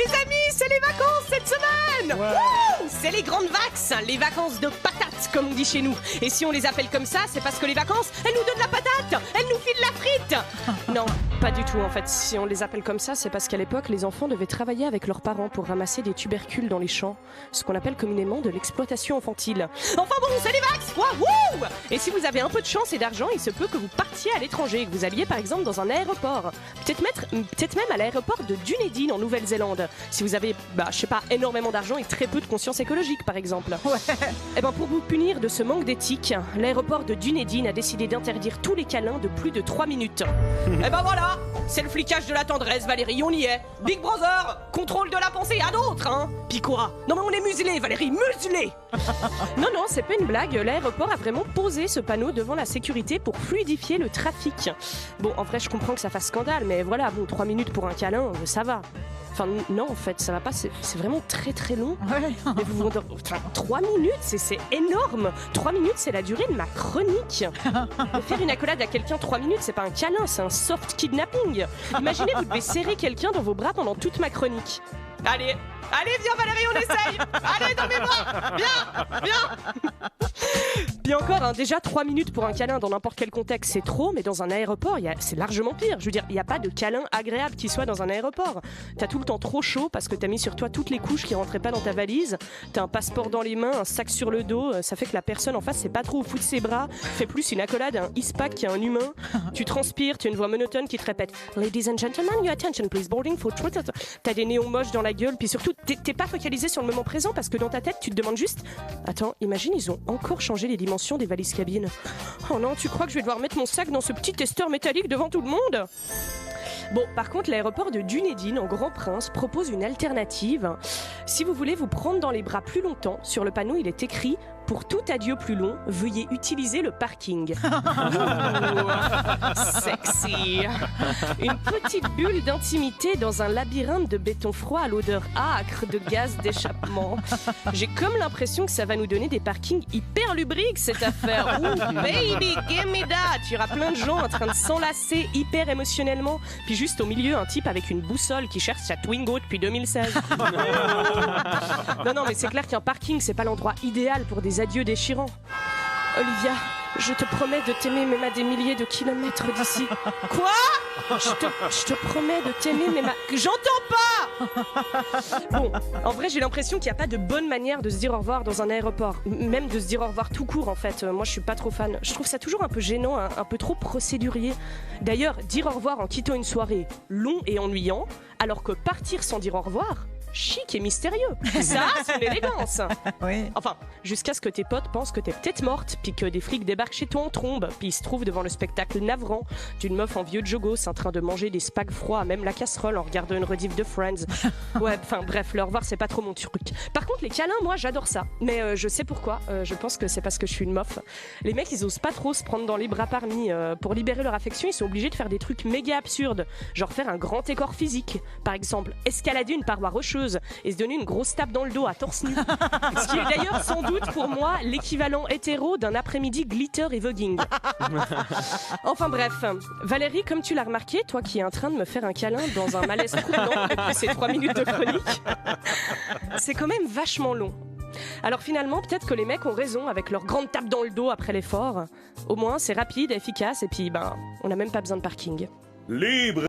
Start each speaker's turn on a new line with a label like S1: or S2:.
S1: Les amis, c'est les vacances cette semaine.
S2: Ouais.
S1: Wouh, c'est les grandes vax, les vacances de patates comme on dit chez nous. Et si on les appelle comme ça, c'est parce que les vacances, elles nous donnent la patate, elles nous filent la frite. Non, pas du tout en fait. Si on les appelle comme ça, c'est parce qu'à l'époque, les enfants devaient travailler avec leurs parents pour ramasser des tubercules dans les champs. Ce qu'on appelle communément de l'exploitation infantile. Enfin bon, c'est les vax, quoi. Wouh. Et si vous avez un peu de chance et d'argent, il se peut que vous partiez à l'étranger, que vous alliez par exemple dans un aéroport. Peut-être même à l'aéroport de Dunedin en Nouvelle-Zélande. Si vous avez, je sais pas, énormément d'argent et très peu de conscience écologique par exemple.
S2: Ouais.
S1: Et pour vous punir de ce manque d'éthique, l'aéroport de Dunedin a décidé d'interdire tous les câlins de plus de 3 minutes. Et voilà, c'est le flicage de la tendresse Valérie, on y est. Big Brother, contrôle de la pensée à d'autres, hein. Pis quoi? Non mais on est muselé Valérie, muselé. Non, c'est pas une blague, l'aéroport a vraiment posé ce panneau devant la sécurité pour fluidifier le trafic. Bon, en vrai, je comprends que ça fasse scandale, mais voilà, 3 minutes pour un câlin, ça va. Enfin, non, en fait, ça va pas, c'est vraiment très très long.
S2: Ouais.
S1: Mais 3 minutes, c'est énorme. 3 minutes, c'est la durée de ma chronique. Faire une accolade à quelqu'un 3 minutes, c'est pas un câlin, c'est un soft kidnapping. Imaginez, vous devez serrer quelqu'un dans vos bras pendant toute ma chronique. Allez, viens Valérie, on essaye. Allez, dans mes bras. Viens. Puis encore, déjà 3 minutes pour un câlin dans n'importe quel contexte, c'est trop, mais dans un aéroport, c'est largement pire. Je veux dire, il n'y a pas de câlin agréable qui soit dans un aéroport. T'as tout le temps trop chaud parce que t'as mis sur toi toutes les couches qui rentraient pas dans ta valise. T'as un passeport dans les mains, un sac sur le dos. Ça fait que la personne en face sait pas trop où foutre ses bras. Fait plus une accolade à un ispac qu'à un humain. Tu transpires, tu as une voix monotone qui te répète Ladies and gentlemen, your attention please, boarding for Twitter. T'as des néons moches dans la gueule, puis surtout, t'es pas focalisé sur le moment présent parce que dans ta tête, tu te demandes juste attends, imagine, ils ont encore changé les dimensions des valises cabines. Oh non, tu crois que je vais devoir mettre mon sac dans ce petit testeur métallique devant tout le monde ? Bon, par contre, l'aéroport de Dunedin, en Grand Prince, propose une alternative. Si vous voulez vous prendre dans les bras plus longtemps, sur le panneau, il est écrit « Pour tout adieu plus long, veuillez utiliser le parking. » Sexy. Une petite bulle d'intimité dans un labyrinthe de béton froid à l'odeur âcre de gaz d'échappement. J'ai comme l'impression que ça va nous donner des parkings hyper lubriques, cette affaire. Ooh, baby, give me that. Il y aura plein de gens en train de s'enlacer hyper émotionnellement. Puis juste au milieu, un type avec une boussole qui cherche sa Twingo depuis 2016. Non, mais c'est clair qu'un parking, c'est pas l'endroit idéal pour des adieux déchirants. Olivia, je te promets de t'aimer même à des milliers de kilomètres d'ici. Quoi ? Je te promets de t'aimer même à... J'entends pas. Bon, en vrai, j'ai l'impression qu'il n'y a pas de bonne manière de se dire au revoir dans un aéroport. Même de se dire au revoir tout court, en fait. Moi, je suis pas trop fan. Je trouve ça toujours un peu gênant, un peu trop procédurier. D'ailleurs, dire au revoir en quittant une soirée, long et ennuyant, alors que partir sans dire au revoir... chic et mystérieux. Ça, c'est l'élégance.
S2: Oui.
S1: Enfin, jusqu'à ce que tes potes pensent que t'es peut-être morte, puis que des flics débarquent chez toi en trombe, puis ils se trouvent devant le spectacle navrant d'une meuf en vieux jogos en train de manger des spags froids à même la casserole en regardant une rediff de Friends. Ouais, enfin bref, le revoir, c'est pas trop mon truc. Par contre, les câlins, moi, j'adore ça. Mais je sais pourquoi. Je pense que c'est parce que je suis une meuf. Les mecs, ils osent pas trop se prendre dans les bras parmi. Pour libérer leur affection, ils sont obligés de faire des trucs méga absurdes. Genre faire un grand écart physique. Par exemple, escalader une paroi rocheuse et se donner une grosse tape dans le dos à torse nu. Ce qui est d'ailleurs sans doute pour moi l'équivalent hétéro d'un après-midi glitter et voguing. Enfin bref, Valérie, comme tu l'as remarqué, toi qui es en train de me faire un câlin dans un malaise troublant depuis ces 3 minutes de chronique, c'est quand même vachement long. Alors finalement, peut-être que les mecs ont raison avec leur grande tape dans le dos après l'effort. Au moins, c'est rapide, efficace et puis on n'a même pas besoin de parking.
S3: Libre